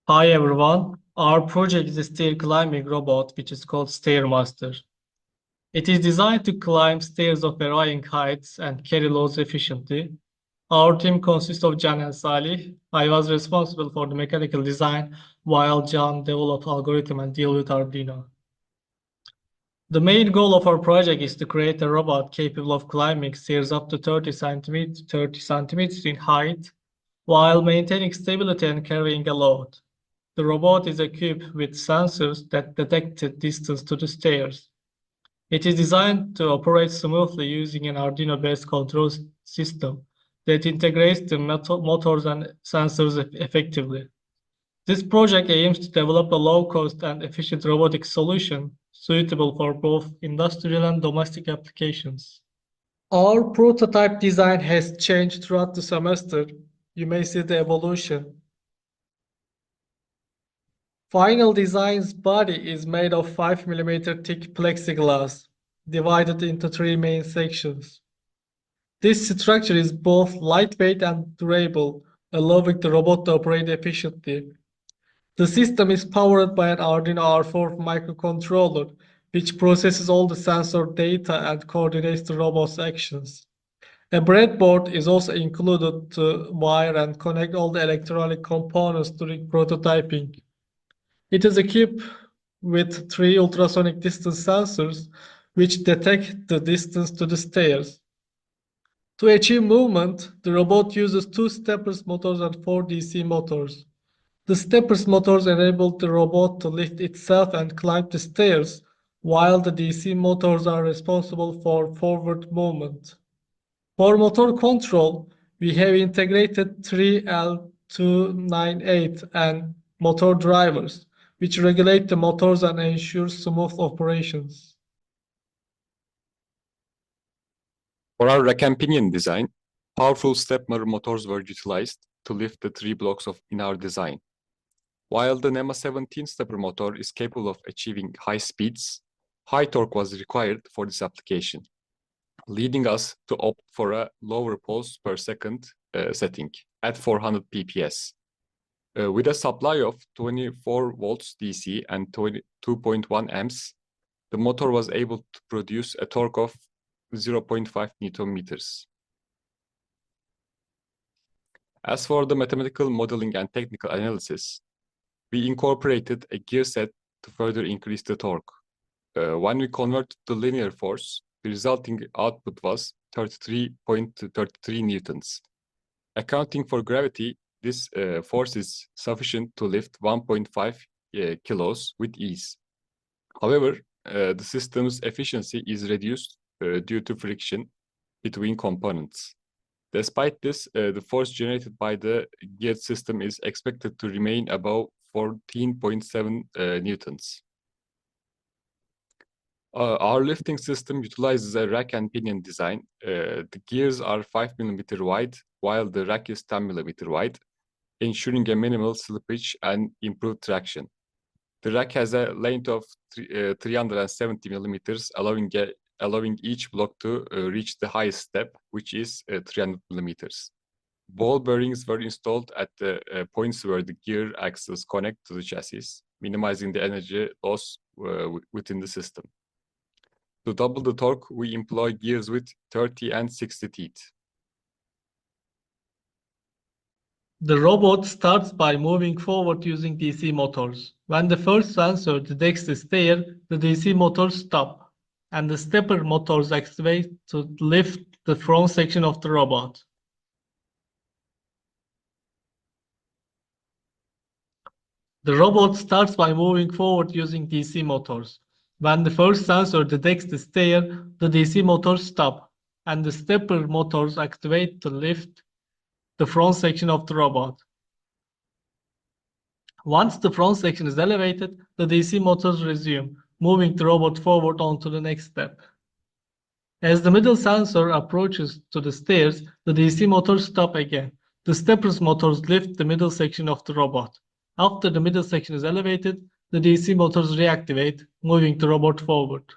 Hi everyone, our project is a stair climbing robot which is called StairMaster. It is designed to climb stairs of varying heights and carry loads efficiently. Our team consists of Can and Salih. I was responsible for the mechanical design while Can developed algorithm and deal with Arduino. The main goal of our project is to create a robot capable of climbing stairs up to 30 centimeters in height while maintaining stability and carrying a load. The robot is equipped with sensors that detect the distance to the stairs. It is designed to operate smoothly using an Arduino-based control system that integrates the motors and sensors effectively. This project aims to develop a low-cost and efficient robotic solution suitable for both industrial and domestic applications. Our prototype design has changed throughout the semester. You may see the evolution. Final design's body is made of 5 mm thick plexiglass, divided into three main sections. This structure is both lightweight and durable, allowing the robot to operate efficiently. The system is powered by an Arduino R4 microcontroller, which processes all the sensor data and coordinates the robot's actions. A breadboard is also included to wire and connect all the electronic components during prototyping. It is equipped with three ultrasonic distance sensors, which detect the distance to the stairs. To achieve movement, the robot uses two steppers motors and four DC motors. The steppers motors enable the robot to lift itself and climb the stairs, while the DC motors are responsible for forward movement. For motor control, we have integrated three L298 and motor drivers, which regulate the motors and ensure smooth operations. For our rack and pinion design, powerful stepper motors were utilized to lift the three blocks in our design. While the NEMA 17 stepper motor is capable of achieving high speeds, high torque was required for this application, leading us to opt for a lower pulse per second setting at 400 pps. With a supply of 24 volts DC and 2.1 amps, the motor was able to produce a torque of 0.5 Newton meters. As for the mathematical modeling and technical analysis, we incorporated a gear set to further increase the torque. When we converted to linear force, the resulting output was 33.33 newtons. Accounting for gravity, this force is sufficient to lift 1.5 kilos with ease. However, the system's efficiency is reduced due to friction between components. Despite this, the force generated by the geared system is expected to remain above 14.7 newtons. Our lifting system utilizes a rack and pinion design. The gears are 5 mm wide, while the rack is 10 mm wide, ensuring a minimal slippage and improved traction. The rack has a length of 370 millimeters, allowing each block to reach the highest step, which is 300 millimeters. Ball bearings were installed at the points where the gear axles connect to the chassis, minimizing the energy loss within the system. To double the torque, we employ gears with 30 and 60 teeth. The robot starts by moving forward using DC motors. When the first sensor detects the stair, the DC motors stop, and the stepper motors activate to lift the front section of the robot. The robot starts by moving forward using DC motors. When the first sensor detects the stair, the DC motors stop, and the stepper motors activate to lift the front section of the robot. Once the front section is elevated, the DC motors resume, moving the robot forward onto the next step. As the middle sensor approaches to the stairs, the DC motors stop again. The stepper's motors lift the middle section of the robot. After the middle section is elevated, the DC motors reactivate, moving the robot forward.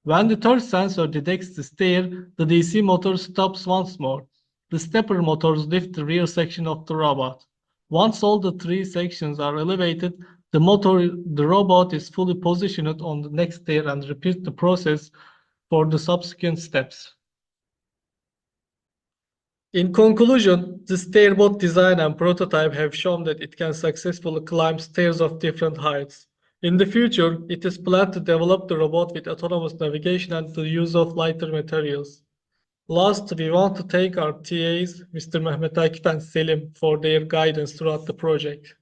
When the third sensor detects the stair, the DC motor stops once more. The stepper motors lift the rear section of the robot. Once all the three sections are elevated, the robot is fully positioned on the next stair and repeats the process for the subsequent steps. In conclusion, the stairboat design and prototype have shown that it can successfully climb stairs of different heights. In the future, it is planned to develop the robot with autonomous navigation and the use of lighter materials. Last, we want to thank our TAs, Mr. Mehmet Akif and Selim, for their guidance throughout the project.